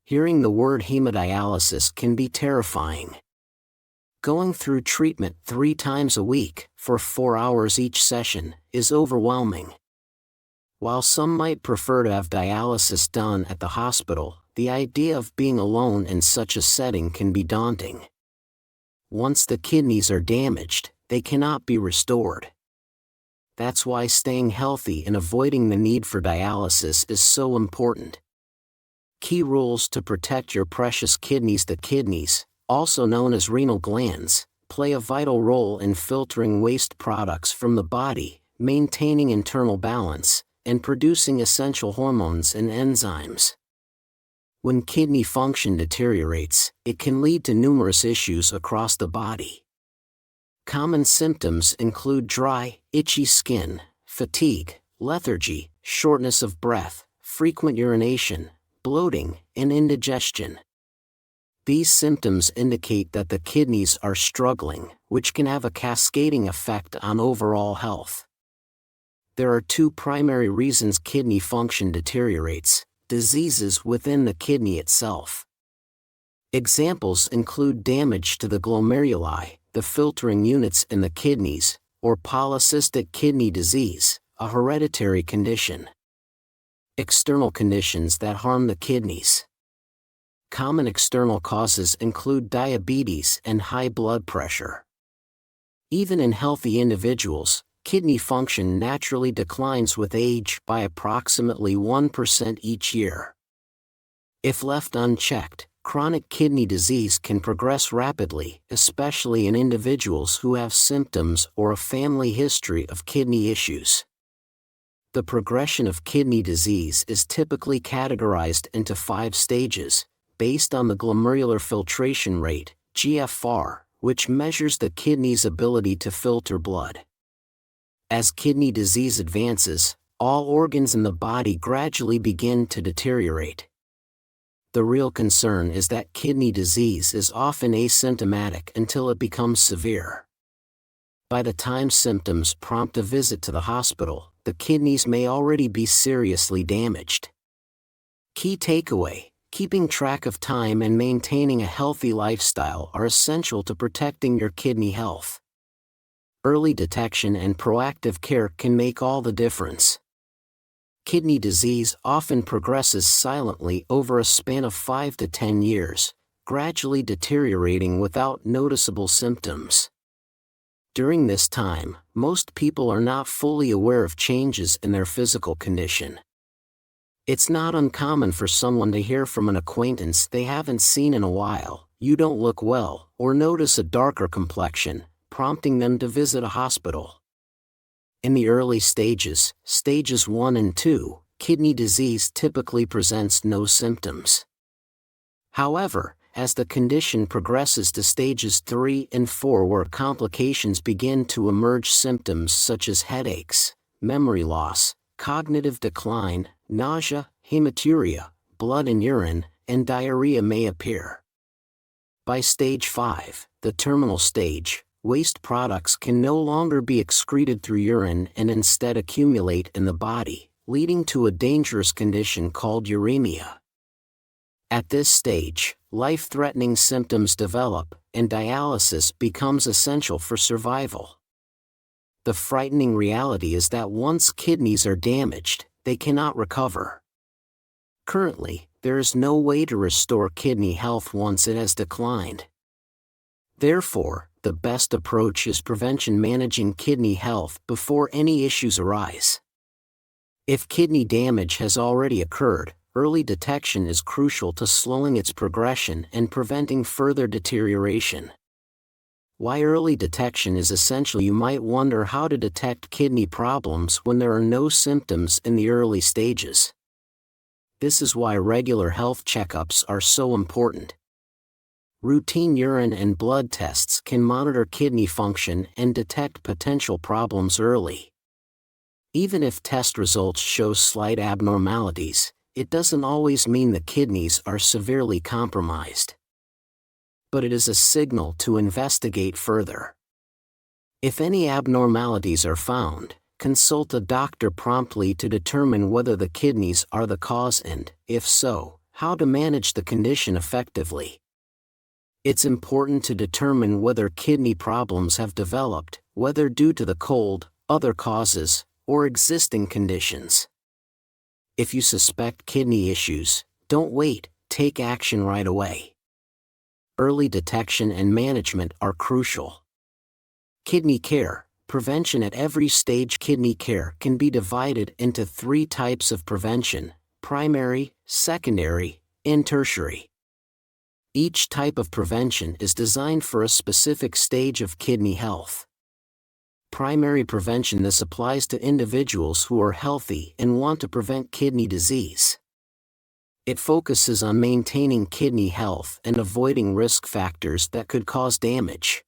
Hearing the word hemodialysis can be terrifying. Going through treatment 3 times a week, for 4 hours each session, is overwhelming. While some might prefer to have dialysis done at the hospital, the idea of being alone in such a setting can be daunting. Once the kidneys are damaged, they cannot be restored. That's why staying healthy and avoiding the need for dialysis is so important. Key rules to protect your precious kidneys. The kidneys, also known as renal glands, play a vital role in filtering waste products from the body, maintaining internal balance, and producing essential hormones and enzymes. When kidney function deteriorates, it can lead to numerous issues across the body. Common symptoms include dry, itchy skin, fatigue, lethargy, shortness of breath, frequent urination, bloating, and indigestion. These symptoms indicate that the kidneys are struggling, which can have a cascading effect on overall health. There are 2 primary reasons kidney function deteriorates: diseases within the kidney itself. Examples include damage to the glomeruli, the filtering units in the kidneys, or polycystic kidney disease, a hereditary condition. External conditions that harm the kidneys. Common external causes include diabetes and high blood pressure. Even in healthy individuals, kidney function naturally declines with age by approximately 1% each year. If left unchecked, chronic kidney disease can progress rapidly, especially in individuals who have symptoms or a family history of kidney issues. The progression of kidney disease is typically categorized into 5 stages, based on the glomerular filtration rate, GFR, which measures the kidney's ability to filter blood. As kidney disease advances, all organs in the body gradually begin to deteriorate. The real concern is that kidney disease is often asymptomatic until it becomes severe. By the time symptoms prompt a visit to the hospital, the kidneys may already be seriously damaged. Key takeaway: keeping track of time and maintaining a healthy lifestyle are essential to protecting your kidney health. Early detection and proactive care can make all the difference. Kidney disease often progresses silently over a span of 5 to 10 years, gradually deteriorating without noticeable symptoms. During this time, most people are not fully aware of changes in their physical condition. It's not uncommon for someone to hear from an acquaintance they haven't seen in a while, "You don't look well," or notice a darker complexion, prompting them to visit a hospital. In the early stages, stages 1 and 2, kidney disease typically presents no symptoms. However, as the condition progresses to stages 3 and 4 where complications begin to emerge, symptoms such as headaches, memory loss, cognitive decline, nausea, hematuria, blood in urine, and diarrhea may appear. By stage 5, the terminal stage, waste products can no longer be excreted through urine and instead accumulate in the body, leading to a dangerous condition called uremia. At this stage, life-threatening symptoms develop, and dialysis becomes essential for survival. The frightening reality is that once kidneys are damaged, they cannot recover. Currently, there is no way to restore kidney health once it has declined. Therefore, the best approach is prevention, managing kidney health before any issues arise. If kidney damage has already occurred, early detection is crucial to slowing its progression and preventing further deterioration. Why early detection is essential? You might wonder how to detect kidney problems when there are no symptoms in the early stages. This is why regular health checkups are so important. Routine urine and blood tests can monitor kidney function and detect potential problems early. Even if test results show slight abnormalities, it doesn't always mean the kidneys are severely compromised. But it is a signal to investigate further. If any abnormalities are found, consult a doctor promptly to determine whether the kidneys are the cause and, if so, how to manage the condition effectively. It's important to determine whether kidney problems have developed, whether due to the cold, other causes, or existing conditions. If you suspect kidney issues, don't wait, take action right away. Early detection and management are crucial. Kidney care. Prevention at every stage. Kidney care can be divided into 3 types of prevention: primary, secondary, and tertiary. Each type of prevention is designed for a specific stage of kidney health. Primary prevention. This applies to individuals who are healthy and want to prevent kidney disease. It focuses on maintaining kidney health and avoiding risk factors that could cause damage.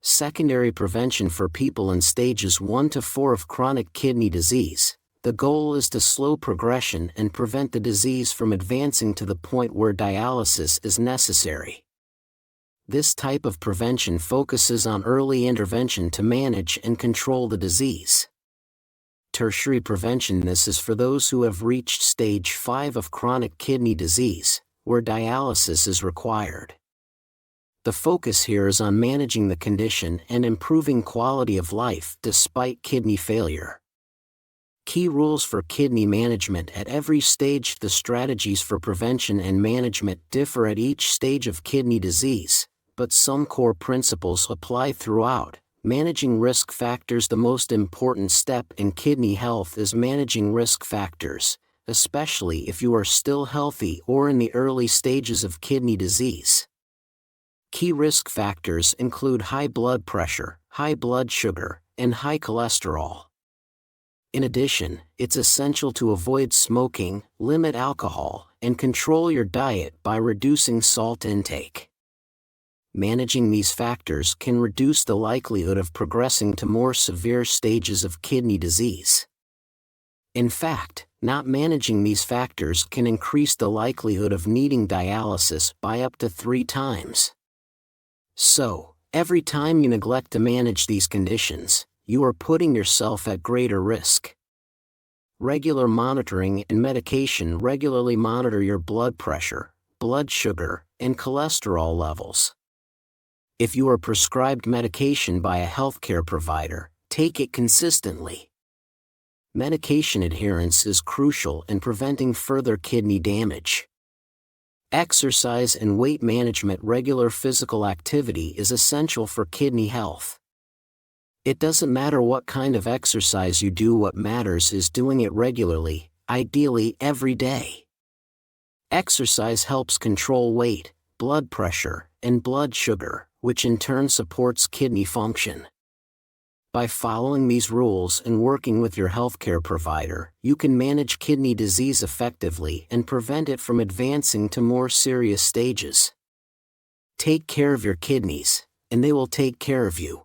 Secondary prevention. For people in stages 1 to 4 of chronic kidney disease, the goal is to slow progression and prevent the disease from advancing to the point where dialysis is necessary. This type of prevention focuses on early intervention to manage and control the disease. Tertiary prevention. This is for those who have reached stage 5 of chronic kidney disease, where dialysis is required. The focus here is on managing the condition and improving quality of life despite kidney failure. Key rules for kidney management at every stage. The strategies for prevention and management differ at each stage of kidney disease, but some core principles apply throughout. Managing risk factors. The most important step in kidney health is managing risk factors, especially if you are still healthy or in the early stages of kidney disease. Key risk factors include high blood pressure, high blood sugar, and high cholesterol. In addition, it's essential to avoid smoking, limit alcohol, and control your diet by reducing salt intake. Managing these factors can reduce the likelihood of progressing to more severe stages of kidney disease. In fact, not managing these factors can increase the likelihood of needing dialysis by up to 3 times. So, every time you neglect to manage these conditions, you are putting yourself at greater risk. Regular monitoring and medication. Regularly monitor your blood pressure, blood sugar, and cholesterol levels. If you are prescribed medication by a healthcare provider, take it consistently. Medication adherence is crucial in preventing further kidney damage. Exercise and weight management. Regular physical activity is essential for kidney health. It doesn't matter what kind of exercise you do, what matters is doing it regularly, ideally every day. Exercise helps control weight, blood pressure, and blood sugar, which in turn supports kidney function. By following these rules and working with your healthcare provider, you can manage kidney disease effectively and prevent it from advancing to more serious stages. Take care of your kidneys, and they will take care of you.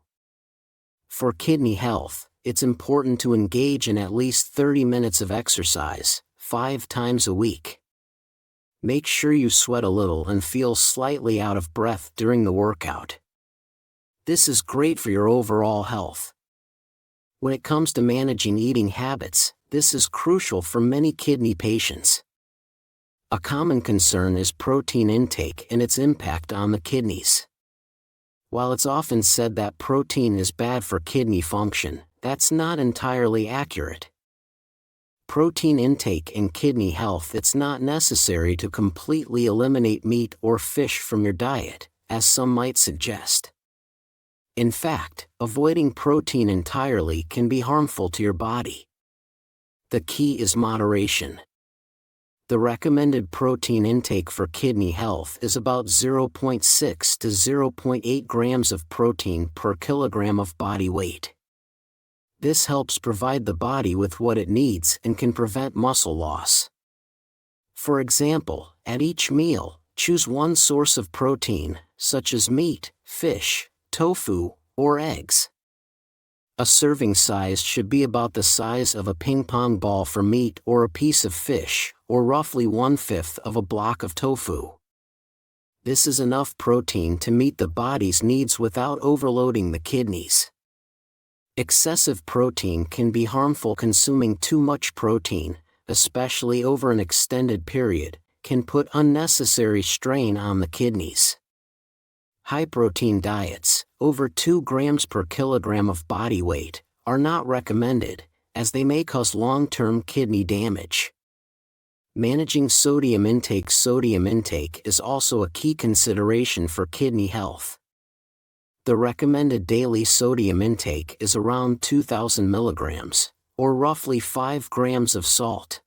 For kidney health, it's important to engage in at least 30 minutes of exercise, 5 times a week. Make sure you sweat a little and feel slightly out of breath during the workout. This is great for your overall health. When it comes to managing eating habits, this is crucial for many kidney patients. A common concern is protein intake and its impact on the kidneys. While it's often said that protein is bad for kidney function, that's not entirely accurate. Protein intake in kidney health. It's not necessary to completely eliminate meat or fish from your diet, as some might suggest. In fact, avoiding protein entirely can be harmful to your body. The key is moderation. The recommended protein intake for kidney health is about 0.6 to 0.8 grams of protein per kilogram of body weight. This helps provide the body with what it needs and can prevent muscle loss. For example, at each meal, choose one source of protein, such as meat, fish, tofu, or eggs. A serving size should be about the size of a ping pong ball for meat or a piece of fish, or roughly 1/5 of a block of tofu. This is enough protein to meet the body's needs without overloading the kidneys. Excessive protein can be harmful. Consuming too much protein, especially over an extended period, can put unnecessary strain on the kidneys. High-protein diets, over 2 grams per kilogram of body weight, are not recommended, as they may cause long-term kidney damage. Managing sodium intake is also a key consideration for kidney health. The recommended daily sodium intake is around 2,000 milligrams, or roughly 5 grams of salt.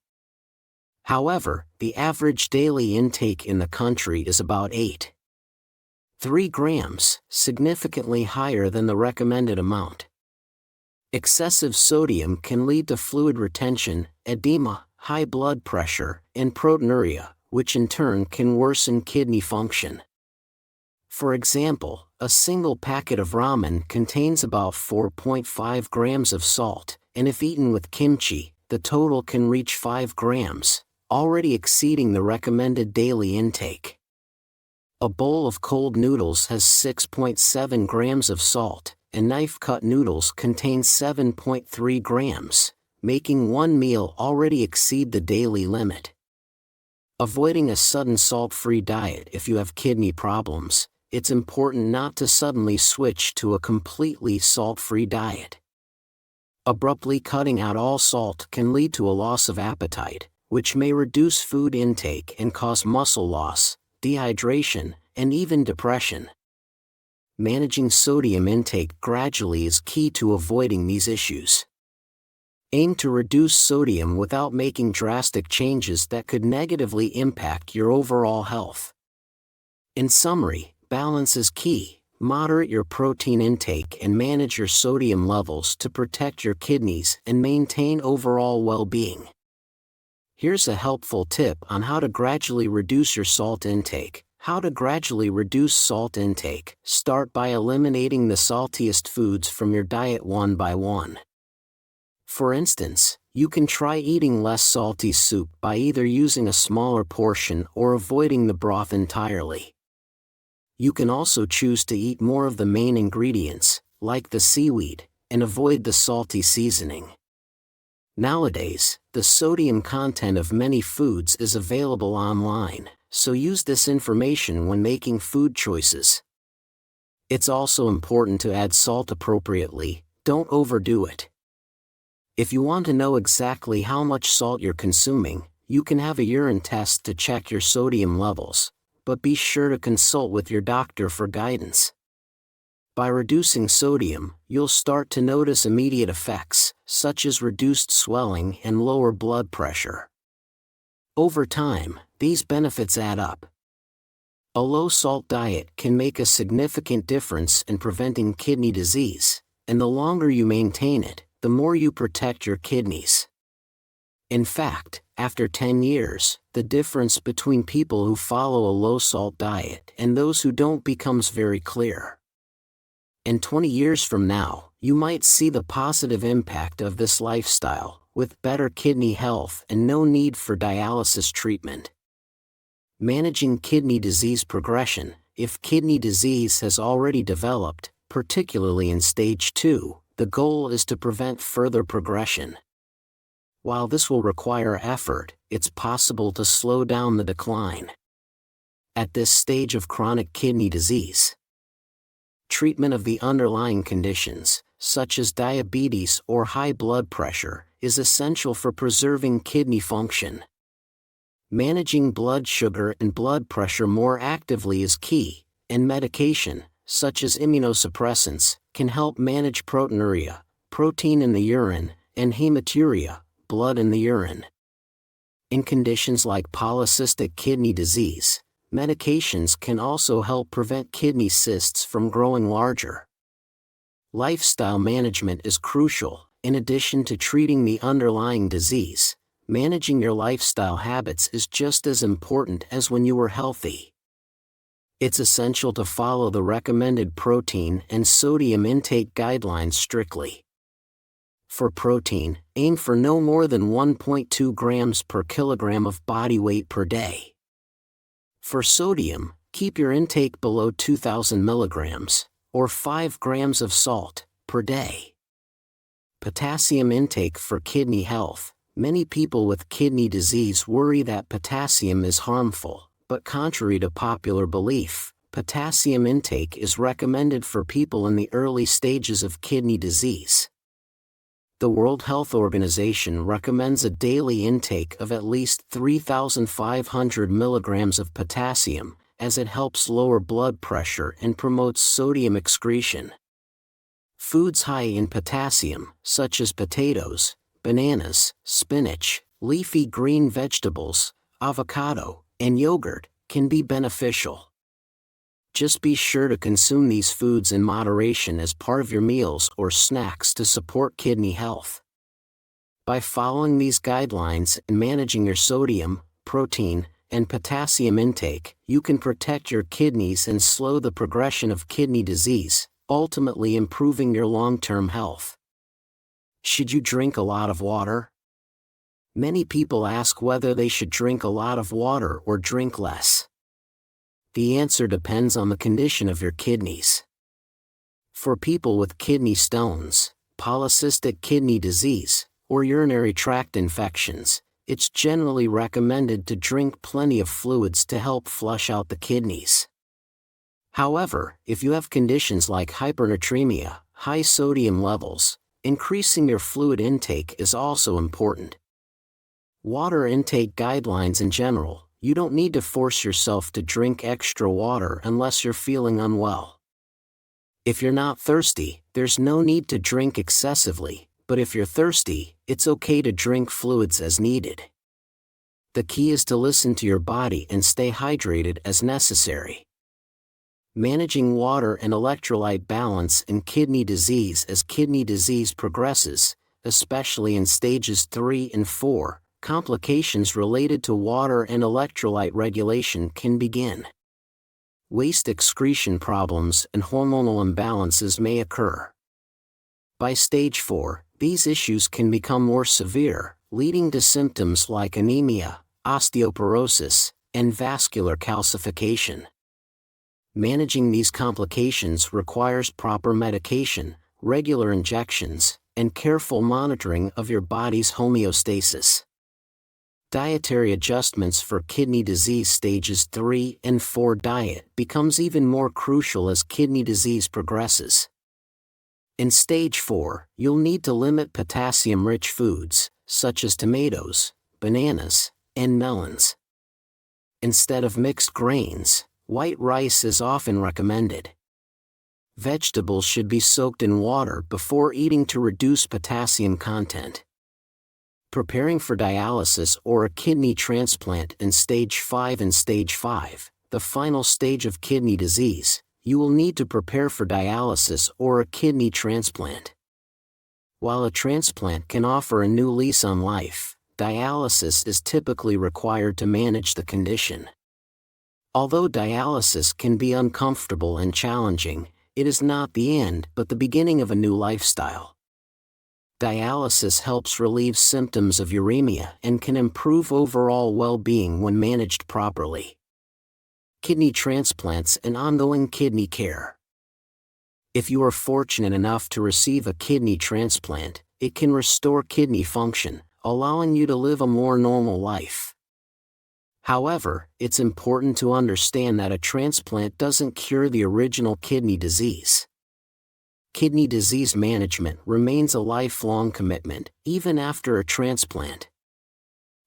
However, the average daily intake in the country is about 8.3 grams, significantly higher than the recommended amount. Excessive sodium can lead to fluid retention, edema, high blood pressure, and proteinuria, which in turn can worsen kidney function. For example, a single packet of ramen contains about 4.5 grams of salt, and if eaten with kimchi, the total can reach 5 grams, already exceeding the recommended daily intake. A bowl of cold noodles has 6.7 grams of salt, and knife-cut noodles contain 7.3 grams, making one meal already exceed the daily limit. Avoiding a sudden salt-free diet. If you have kidney problems, it's important not to suddenly switch to a completely salt-free diet. Abruptly cutting out all salt can lead to a loss of appetite, which may reduce food intake and cause muscle loss, dehydration, and even depression. Managing sodium intake gradually is key to avoiding these issues. Aim to reduce sodium without making drastic changes that could negatively impact your overall health. In summary, balance is key. Moderate your protein intake and manage your sodium levels to protect your kidneys and maintain overall well-being. Here's a helpful tip on how to gradually reduce your salt intake. How to gradually reduce salt intake. Start by eliminating the saltiest foods from your diet one by one. For instance, you can try eating less salty soup by either using a smaller portion or avoiding the broth entirely. You can also choose to eat more of the main ingredients, like the seaweed, and avoid the salty seasoning. Nowadays, the sodium content of many foods is available online, so use this information when making food choices. It's also important to add salt appropriately, don't overdo it. If you want to know exactly how much salt you're consuming, you can have a urine test to check your sodium levels, but be sure to consult with your doctor for guidance. By reducing sodium, you'll start to notice immediate effects, such as reduced swelling and lower blood pressure. Over time, these benefits add up. A low-salt diet can make a significant difference in preventing kidney disease, and the longer you maintain it, the more you protect your kidneys. In fact, after 10 years, the difference between people who follow a low-salt diet and those who don't becomes very clear. And 20 years from now, you might see the positive impact of this lifestyle, with better kidney health and no need for dialysis treatment. Managing kidney disease progression. If kidney disease has already developed, particularly in stage 2, the goal is to prevent further progression. While this will require effort, it's possible to slow down the decline. At this stage of chronic kidney disease, treatment of the underlying conditions, such as diabetes or high blood pressure, is essential for preserving kidney function. Managing blood sugar and blood pressure more actively is key, and medication, such as immunosuppressants, can help manage proteinuria, protein in the urine, and hematuria, blood in the urine. In conditions like polycystic kidney disease, medications can also help prevent kidney cysts from growing larger. Lifestyle management is crucial. In addition to treating the underlying disease, managing your lifestyle habits is just as important as when you were healthy. It's essential to follow the recommended protein and sodium intake guidelines strictly. For protein, aim for no more than 1.2 grams per kilogram of body weight per day. For sodium, keep your intake below 2,000 milligrams, or 5 grams of salt, per day. Potassium intake. For kidney health, Many people with kidney disease worry that potassium is harmful, but contrary to popular belief, potassium intake is recommended for people in the early stages of kidney disease. The World Health Organization recommends a daily intake of at least 3,500 milligrams of potassium, as it helps lower blood pressure and promotes sodium excretion. Foods high in potassium, such as potatoes, bananas, spinach, leafy green vegetables, avocado, and yogurt, can be beneficial. Just be sure to consume these foods in moderation as part of your meals or snacks to support kidney health. By following these guidelines and managing your sodium, protein, and potassium intake, you can protect your kidneys and slow the progression of kidney disease, ultimately improving your long-term health. Should you drink a lot of water? Many people ask whether they should drink a lot of water or drink less. The answer depends on the condition of your kidneys. For people with kidney stones, polycystic kidney disease, or urinary tract infections, it's generally recommended to drink plenty of fluids to help flush out the kidneys. However, if you have conditions like hypernatremia, high sodium levels, increasing your fluid intake is also important. Water intake guidelines in general: you don't need to force yourself to drink extra water unless you're feeling unwell. If you're not thirsty, there's no need to drink excessively, but if you're thirsty, it's okay to drink fluids as needed. The key is to listen to your body and stay hydrated as necessary. Managing water and electrolyte balance in kidney disease: as kidney disease progresses, especially in stages 3 and 4, complications related to water and electrolyte regulation can begin. Waste excretion problems and hormonal imbalances may occur. By stage 4, these issues can become more severe, leading to symptoms like anemia, osteoporosis, and vascular calcification. Managing these complications requires proper medication, regular injections, and careful monitoring of your body's homeostasis. Dietary adjustments for kidney disease stages 3 and 4 diet becomes even more crucial as kidney disease progresses. In stage 4, you'll need to limit potassium-rich foods, such as tomatoes, bananas, and melons. Instead of mixed grains, white rice is often recommended. Vegetables should be soaked in water before eating to reduce potassium content. Preparing for dialysis or a kidney transplant in stage 5 and stage 5, the final stage of kidney disease, you will need to prepare for dialysis or a kidney transplant. While a transplant can offer a new lease on life, dialysis is typically required to manage the condition. Although dialysis can be uncomfortable and challenging, it is not the end but the beginning of a new lifestyle. Dialysis helps relieve symptoms of uremia and can improve overall well-being when managed properly. Kidney transplants and ongoing kidney care. If you are fortunate enough to receive a kidney transplant, it can restore kidney function, allowing you to live a more normal life. However, it's important to understand that a transplant doesn't cure the original kidney disease. Kidney disease management remains a lifelong commitment, even after a transplant.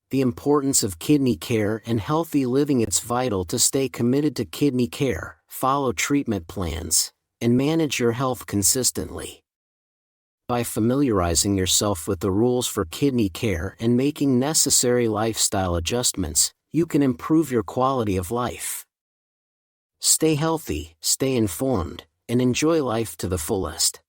The importance of kidney care and healthy living: it's vital to stay committed to kidney care, follow treatment plans, and manage your health consistently. By familiarizing yourself with the rules for kidney care and making necessary lifestyle adjustments, you can improve your quality of life. Stay healthy, stay informed, and enjoy life to the fullest.